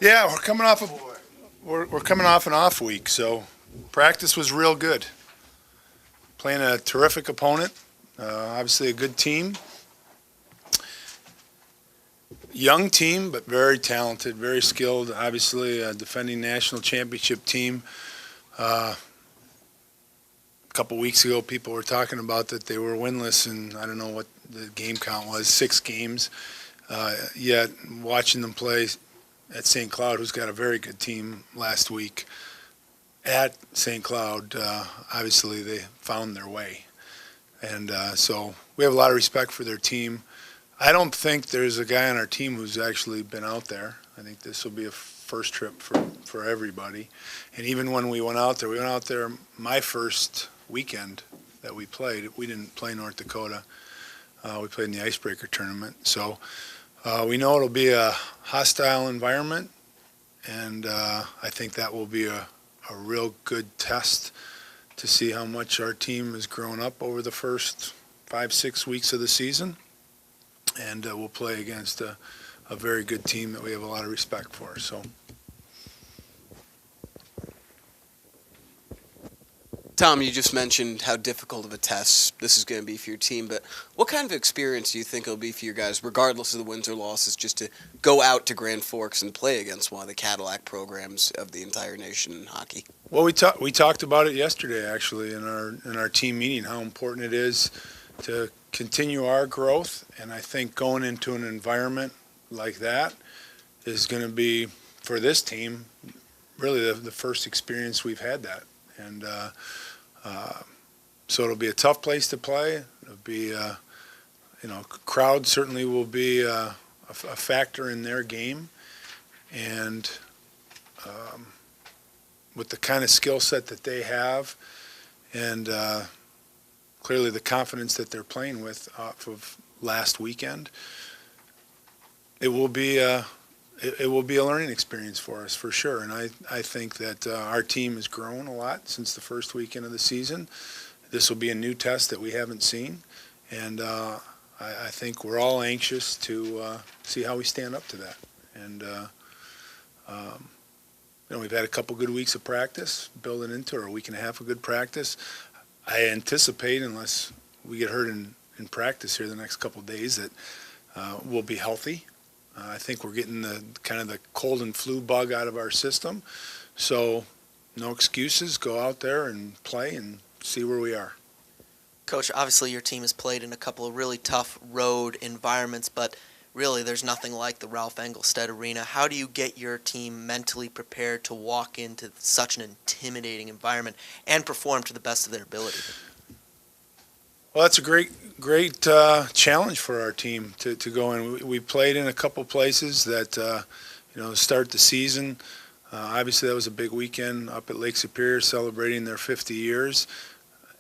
Yeah, we're coming off an off week, so practice was real good. Playing a terrific opponent, obviously a good team, young team, but very talented, very skilled. Obviously, a defending national championship team. A couple weeks ago, people were talking about that they were winless, and I don't know what the game count was, 6 games. Yet watching them play at St. Cloud, who's got a very good team last week, at St. Cloud, obviously they found their way. And so we have a lot of respect for their team. I don't think there's a guy on our team who's actually been out there. I think this will be a first trip for everybody. And even when we went out there my first weekend that we played. We didn't play North Dakota. We played in the Icebreaker tournament. So we know it'll be a hostile environment, and I think that will be a real good test to see how much our team has grown up over the first 5-6 weeks of the season. And we'll play against a very good team that we have a lot of respect for. So, Tom, you just mentioned how difficult of a test this is going to be for your team, but what kind of experience do you think it'll be for you guys, regardless of the wins or losses, just to go out to Grand Forks and play against one of the Cadillac programs of the entire nation in hockey? Well, we talked about it yesterday, actually, in our team meeting, how important it is to continue our growth. And I think going into an environment like that is going to be, for this team, really the first experience we've had that. And so it'll be a tough place to play. It'll be, crowd certainly will be a factor in their game. And with the kind of skill set that they have, and clearly the confidence that they're playing with off of last weekend, it will be a learning experience for us for sure. And I think that our team has grown a lot since the first weekend of the season. This will be a new test that we haven't seen, and I think we're all anxious to see how we stand up to that. And we've had a couple good weeks of practice building into, or a week and a half of good practice. I anticipate, unless we get hurt in practice here the next couple of days, that we'll be healthy. I think we're getting the kind of the cold and flu bug out of our system. So no excuses. Go out there and play and see where we are. Coach, obviously your team has played in a couple of really tough road environments, but really there's nothing like the Ralph Engelstead Arena. How do you get your team mentally prepared to walk into such an intimidating environment and perform to the best of their ability? Well, that's a great challenge for our team to go in. We played in a couple places that, start the season. Obviously, that was a big weekend up at Lake Superior celebrating their 50 years.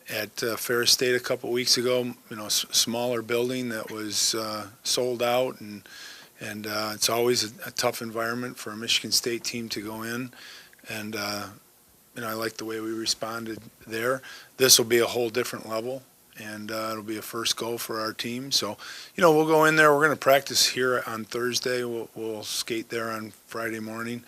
At Ferris State a couple weeks ago, smaller building that was sold out, and it's always a tough environment for a Michigan State team to go in. And, I like the way we responded there. This will be a whole different level. And it'll be a first goal for our team. So, we'll go in there. We're going to practice here on Thursday. We'll skate there on Friday morning.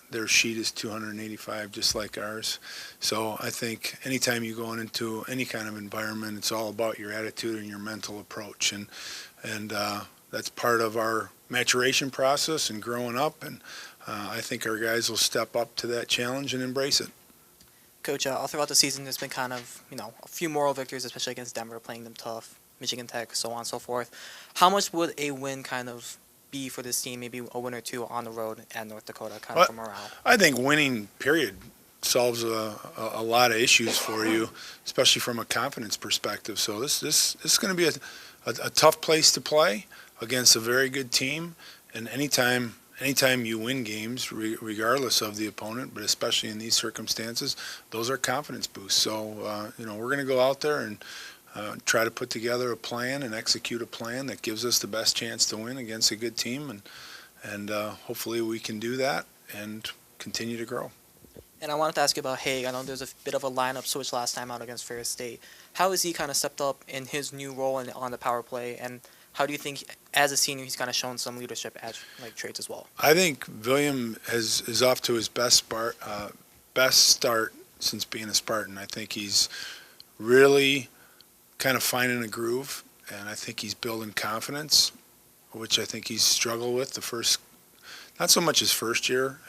Their sheet is 285, just like ours. So I think anytime you go into any kind of environment, it's all about your attitude and your mental approach. And that's part of our maturation process and growing up. And I think our guys will step up to that challenge and embrace it. Coach, all throughout the season, there's been kind of, a few moral victories, especially against Denver, playing them tough, Michigan Tech, so on and so forth. How much would a win kind of be for this team, maybe a win or two on the road at North Dakota, kind of for morale? I think winning, period, solves a lot of issues for you, especially from a confidence perspective. So this is going to be a tough place to play against a very good team, and anytime you win games, regardless of the opponent, but especially in these circumstances, those are confidence boosts. So, we're going to go out there and try to put together a plan and execute a plan that gives us the best chance to win against a good team, and hopefully we can do that and continue to grow. And I wanted to ask you about Haig. I know there's a bit of a lineup switch last time out against Ferris State. How has he kind of stepped up in his new role on the power play, and how do you think as a senior, he's kind of shown some leadership traits as well. I think William is off to his best start since being a Spartan. I think he's really kind of finding a groove, and I think he's building confidence, which I think he's struggled with the first, not so much his first year.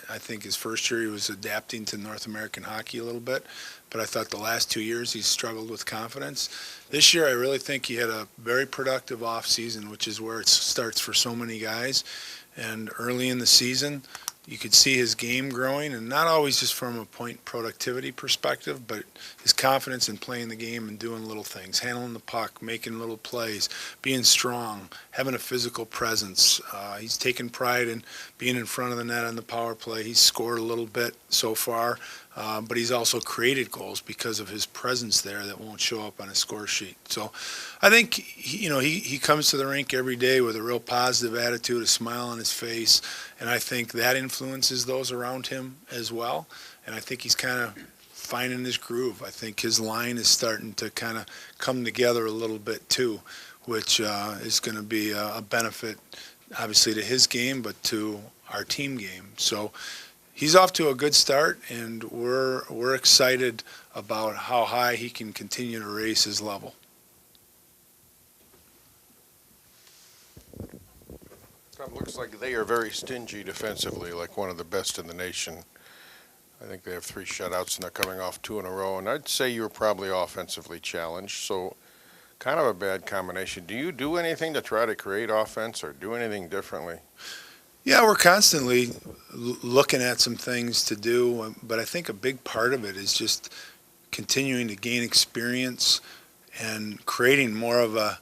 I think his first year he was adapting to North American hockey a little bit, but I thought the last 2 years he's struggled with confidence. This year I really think he had a very productive off season, which is where it starts for so many guys. And early in the season, you could see his game growing, and not always just from a point productivity perspective, but his confidence in playing the game and doing little things, handling the puck, making little plays, being strong, having a physical presence. He's taken pride in being in front of the net on the power play. He's scored a little bit so far, but he's also created goals because of his presence there that won't show up on his score sheet. So I think he comes to the rink every day with a real positive attitude, a smile on his face, and I think that influences those around him as well. And I think he's kind of finding his groove. I think his line is starting to kind of come together a little bit too, which is going to be a benefit, obviously, to his game, but to our team game. So he's off to a good start, and we're excited about how high he can continue to raise his level. It looks like they are very stingy defensively, like one of the best in the nation. I think they have 3 shutouts, and they're coming off 2 in a row. And I'd say you're probably offensively challenged, so kind of a bad combination. Do you do anything to try to create offense or do anything differently? Yeah, we're constantly looking at some things to do, but I think a big part of it is just continuing to gain experience and creating more of a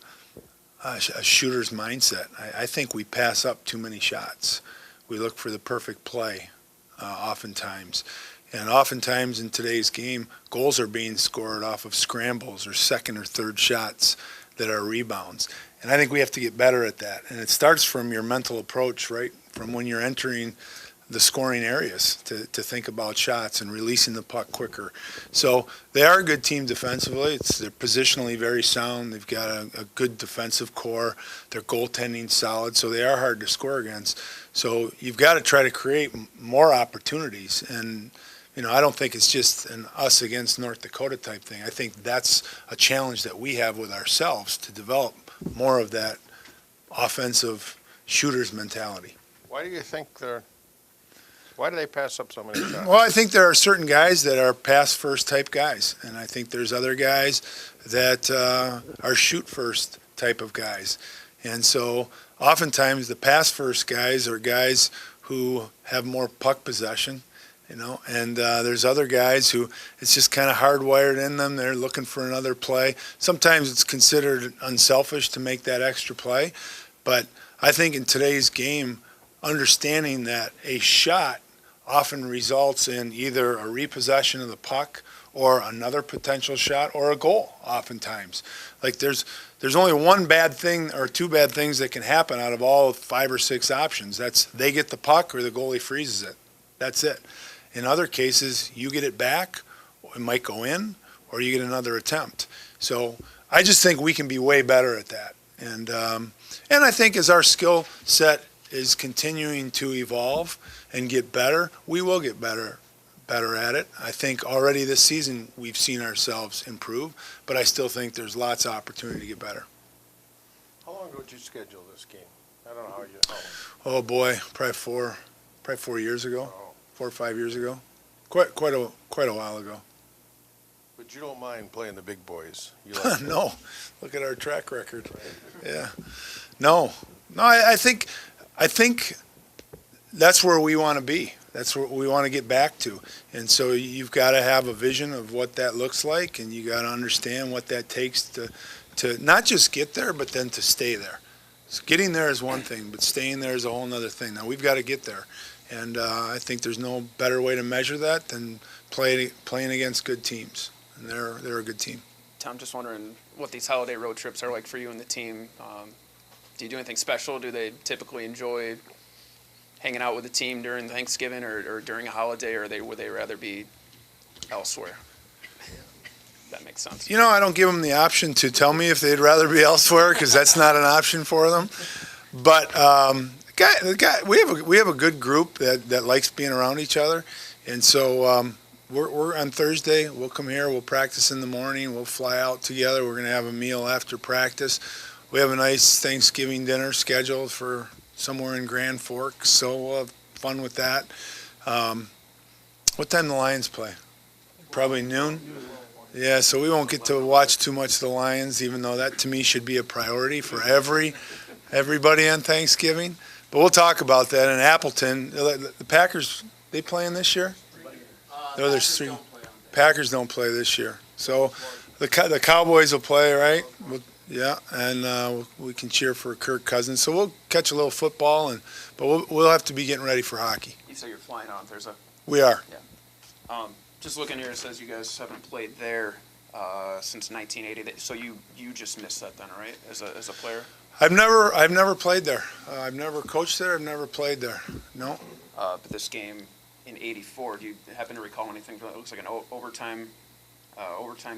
shooter's mindset. I think we pass up too many shots. We look for the perfect play oftentimes. And oftentimes in today's game, goals are being scored off of scrambles or second or third shots that are rebounds. And I think we have to get better at that. And it starts from your mental approach, right? From when you're entering the scoring areas to think about shots and releasing the puck quicker. So they are a good team defensively. They're positionally very sound. They've got a good defensive core. Their goaltending's solid, so they are hard to score against. So you've got to try to create more opportunities. And I don't think it's just an us against North Dakota type thing. I think that's a challenge that we have with ourselves to develop more of that offensive shooter's mentality. Why do you think why do they pass up so many shots? Well, I think there are certain guys that are pass-first type guys, and I think there's other guys that are shoot-first type of guys. And so oftentimes the pass-first guys are guys who have more puck possession, and there's other guys who it's just kind of hardwired in them. They're looking for another play. Sometimes it's considered unselfish to make that extra play, but I think in today's game, understanding that a shot often results in either a repossession of the puck or another potential shot or a goal oftentimes. Like there's only one bad thing or 2 bad things that can happen out of all 5 or 6 options. That's they get the puck or the goalie freezes it. That's it. In other cases, you get it back, it might go in, or you get another attempt. So I just think we can be way better at that. And I think as our skill set is continuing to evolve and get better, we will get better at it. I think already this season we've seen ourselves improve, but I still think there's lots of opportunity to get better. How long ago did you schedule this game? I don't know how you. Oh boy, probably 4 years ago, Oh. 4 or 5 years ago, quite a while ago. But you don't mind playing the big boys. You like No, look at our track record. Yeah, no. I think that's where we want to be. That's what we want to get back to. And so you've got to have a vision of what that looks like, and you got to understand what that takes to not just get there, but then to stay there. So getting there is one thing, but staying there is a whole other thing. Now we've got to get there, and I think there's no better way to measure that than playing against good teams, and they're a good team. Tom, just wondering what these holiday road trips are like for you and the team. Do you do anything special? Do they typically enjoy hanging out with the team during Thanksgiving or during a holiday, or would they rather be elsewhere? that makes sense. You know, I don't give them the option to tell me if they'd rather be elsewhere because that's not an option for them. But we have a good group that likes being around each other, and so we're on Thursday. We'll come here. We'll practice in the morning. We'll fly out together. We're going to have a meal after practice. We have a nice Thanksgiving dinner scheduled for somewhere in Grand Forks, so we'll have fun with that. What time the Lions play? Probably noon? Yeah, so we won't get to watch too much of the Lions, even though that to me should be a priority for everybody on Thanksgiving. But we'll talk about that. In Appleton, the Packers, they playing this year? No, there's three. Packers don't play this year. So the Cowboys will play, right? Yeah, and we can cheer for Kirk Cousins. So we'll catch a little football, but we'll have to be getting ready for hockey. You say you're flying on Thursday. We are. Just looking here, it says you guys haven't played there since 1980. So you just missed that then, right? As a player. I've never played there. I've never coached there. I've never played there. No. But this game in '84, do you happen to recall anything? It looks like an overtime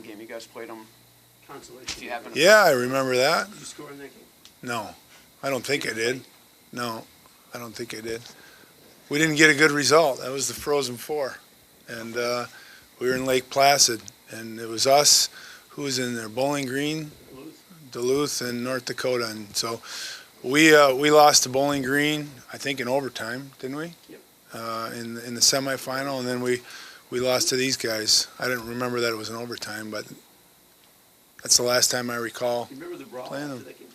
game. You guys played them. Consolation. Do you happen? Yeah, I remember that. Did you score in that game? No, I don't think I did. No, I don't think I did. We didn't get a good result. That was the Frozen Four, and we were in Lake Placid, and it was us who was in there, Bowling Green, Duluth, and North Dakota, and so we lost to Bowling Green, I think in overtime, didn't we? Yep. In the semifinal, and then we lost to these guys. I didn't remember that it was in overtime, but that's the last time I recall. You remember the brawl Playing after them. that game?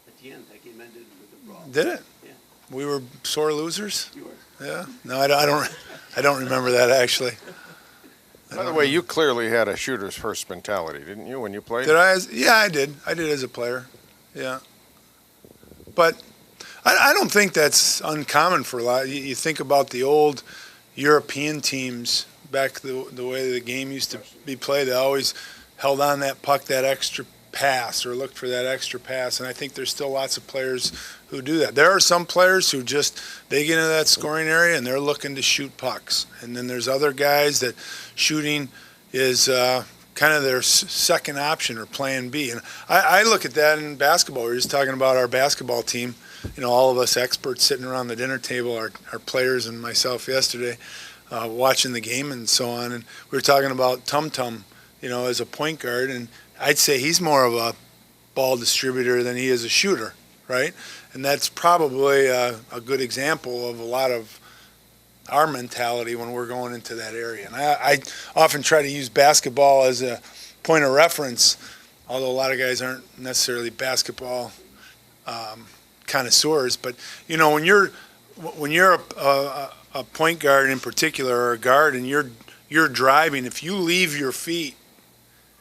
At the end, that game ended with the brawl. Did it? Yeah. We were sore losers. You were. Yeah. No, I don't remember that actually. By the way, you clearly had a shooter's first mentality, didn't you, when you played? Did I? Yeah, I did. I did as a player. Yeah. But I don't think that's uncommon for a lot. You think about the old European teams back the way the game used to be played. They always held on that puck, that extra pass, or looked for that extra pass. And I think there's still lots of players who do that. There are some players who they get into that scoring area and they're looking to shoot pucks. And then there's other guys that shooting is kind of their second option or plan B. And I look at that in basketball. We were just talking about our basketball team. You know, all of us experts sitting around the dinner table, our players and myself yesterday, watching the game and so on. And we were talking about Tum Tum, you know, as a point guard. And I'd say he's more of a ball distributor than he is a shooter, right? And that's probably a good example of a lot of our mentality when we're going into that area. And I often try to use basketball as a point of reference, although a lot of guys aren't necessarily basketball connoisseurs. But, you know, when you're a point guard in particular, or a guard, and you're driving, if you leave your feet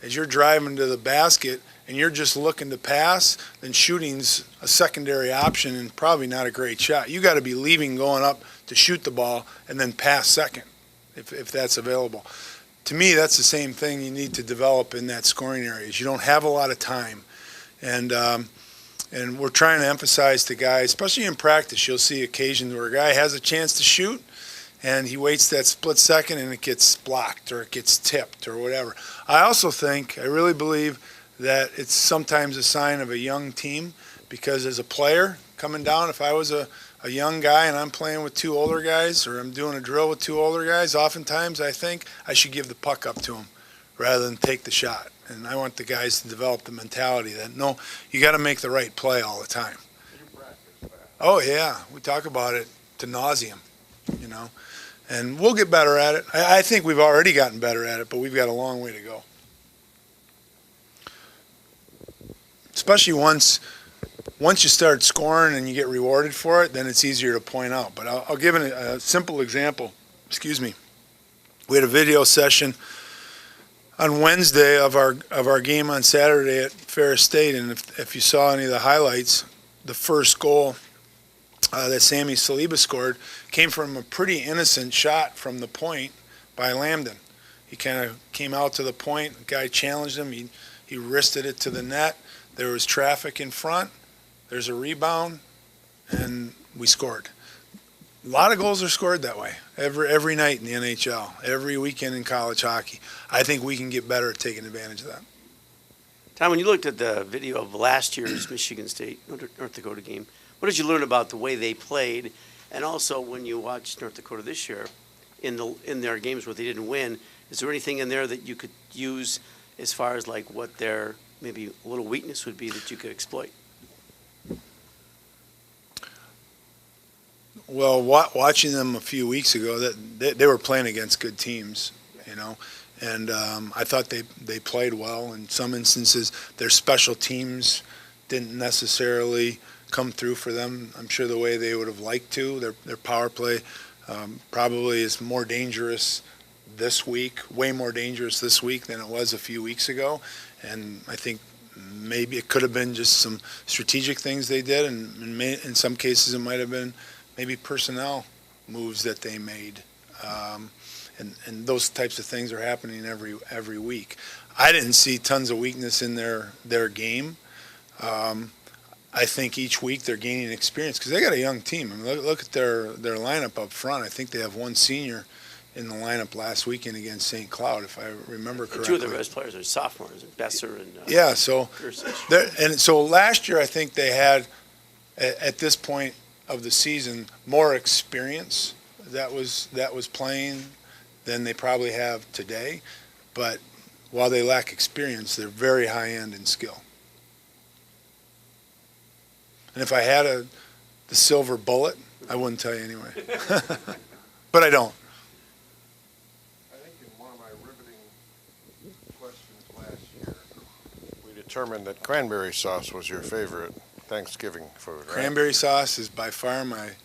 as you're driving to the basket and you're just looking to pass, then shooting's a secondary option and probably not a great shot. You got to be leaving, going up to shoot the ball, and then pass second, if that's available. To me, that's the same thing you need to develop in that scoring areas. You don't have a lot of time, and we're trying to emphasize to guys, especially in practice, you'll see occasions where a guy has a chance to shoot, and he waits that split second and it gets blocked or it gets tipped or whatever. I really believe that it's sometimes a sign of a young team, because as a player coming down, if I was a young guy and I'm playing with two older guys, or I'm doing a drill with two older guys, oftentimes I think I should give the puck up to them rather than take the shot. And I want the guys to develop the mentality that, no, you got to make the right play all the time. Oh, yeah. We talk about it to nauseam, you know. And we'll get better at it. I think we've already gotten better at it, but we've got a long way to go. Especially once you start scoring and you get rewarded for it, then it's easier to point out. But I'll give a simple example. Excuse me. We had a video session on Wednesday of our game on Saturday at Ferris State, and if you saw any of the highlights, the first goal that Sammy Saliba scored came from a pretty innocent shot from the point by Lambden. He kind of came out to the point, the guy challenged him, he wristed it to the net, there was traffic in front, there's a rebound, and we scored. A lot of goals are scored that way every night in the NHL, every weekend in college hockey. I think we can get better at taking advantage of that. Tom, when you looked at the video of last year's Michigan State North Dakota game, what did you learn about the way they played? And also, when you watched North Dakota this year, in their games where they didn't win, is there anything in there that you could use as far as like what their maybe a little weakness would be that you could exploit? Well, watching them a few weeks ago, that they were playing against good teams, you know, and I thought they played well. In some instances, their special teams didn't necessarily come through for them. I'm sure the way they would have liked to. Their power play probably is more dangerous this week, way more dangerous this week than it was a few weeks ago, and I think maybe it could have been just some strategic things they did, and in some cases it might have been maybe personnel moves that they made, and those types of things are happening every week. I didn't see tons of weakness in their game. I think each week they're gaining experience because they got a young team. I mean, look at their lineup up front. I think they have one senior in the lineup last weekend against St. Cloud, if I remember correctly. Two of their best players are sophomores, Besser and yeah. So so last year I think they had at this point of the season more experience that was playing than they probably have today. But while they lack experience, they're very high end in skill. And if I had the silver bullet, I wouldn't tell you anyway. But I don't. I think in one of my riveting questions last year, we determined that cranberry sauce was your favorite Thanksgiving food, right? Cranberry sauce is by far my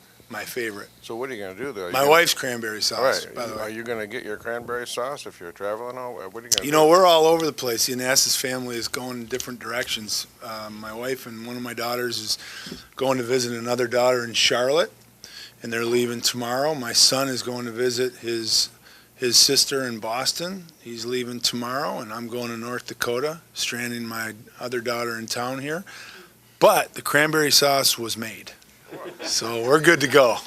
favorite. So what are you going to do there? My wife's cranberry sauce, Right. by the way. Are you going to get your cranberry sauce if you're traveling? What are you going to do? You know, we're all over the place. The Anastos family is going in different directions. My wife and one of my daughters is going to visit another daughter in Charlotte, and they're leaving tomorrow. My son is going to visit his sister in Boston. He's leaving tomorrow, and I'm going to North Dakota, stranding my other daughter in town here. But the cranberry sauce was made, so we're good to go.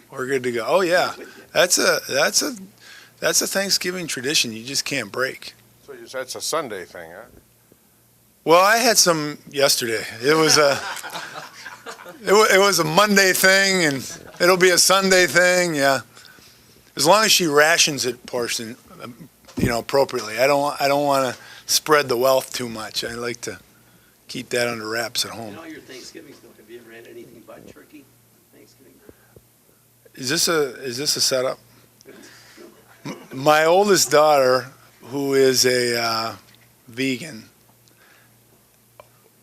We're good to go. Oh yeah, that's a Thanksgiving tradition you just can't break. So that's a Sunday thing, huh? Well, I had some yesterday. It was a Monday thing, and it'll be a Sunday thing. Yeah, as long as she rations it portion, appropriately. I don't want to spread the wealth too much. I like to keep that under wraps at home. In all your Thanksgivings, though, have you ever had anything but turkey Thanksgiving? Is this a setup? My oldest daughter, who is a vegan,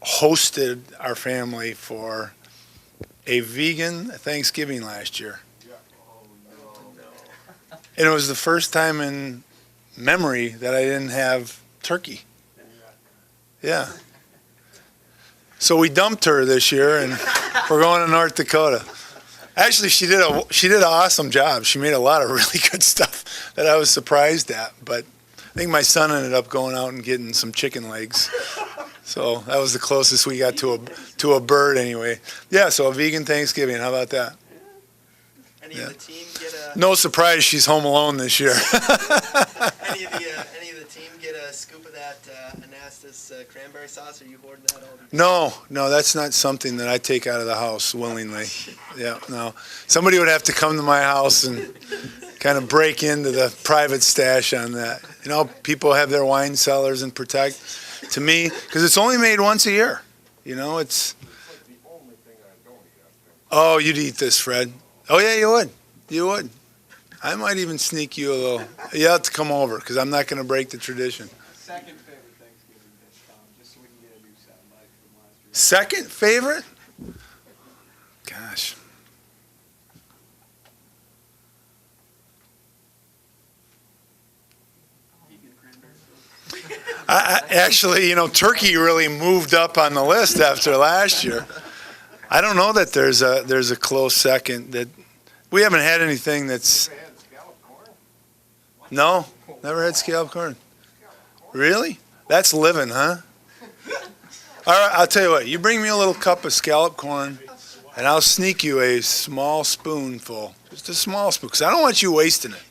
hosted our family for a vegan Thanksgiving last year. And it was the first time in memory that I didn't have turkey. Yeah. So we dumped her this year, and we're going to North Dakota. Actually, she did an awesome job. She made a lot of really good stuff that I was surprised at. But I think my son ended up going out and getting some chicken legs. So that was the closest we got to a bird anyway. Yeah, so a vegan Thanksgiving. How about that? Any of the team get a No surprise she's home alone this year. any of the team get a scoop of that Anastos cranberry sauce? Are you hoarding that all? No, that's not something that I take out of the house willingly. Yeah, no. Somebody would have to come to my house and kind of break into the private stash on that. People have their wine cellars and protect. To me, because it's only made once a year. It's. Like the only thing I don't eat. Oh, you'd eat this, Fred. Oh yeah, you would. You would. I might even sneak you a little. You have to come over because I'm not going to break the tradition. Second favorite Thanksgiving dish, Tom, just so we can get a new soundbite from last year. Second favorite? Gosh. Actually, turkey really moved up on the list after last year. I don't know that there's a close second. That we haven't had anything that's. Ever had scalloped corn? No, never had scalloped corn. Really? That's living, huh? All right, I'll tell you what. You bring me a little cup of scalloped corn, and I'll sneak you a small spoonful, just a small spoon, because I don't want you wasting it.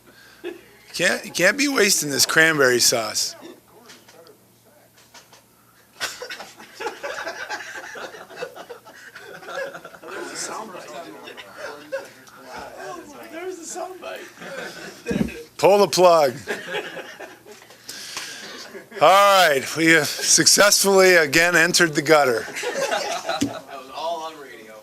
You can't be wasting this cranberry sauce. There's the soundbite. Pull the plug. All right, we have successfully again entered the gutter. That was all on radio.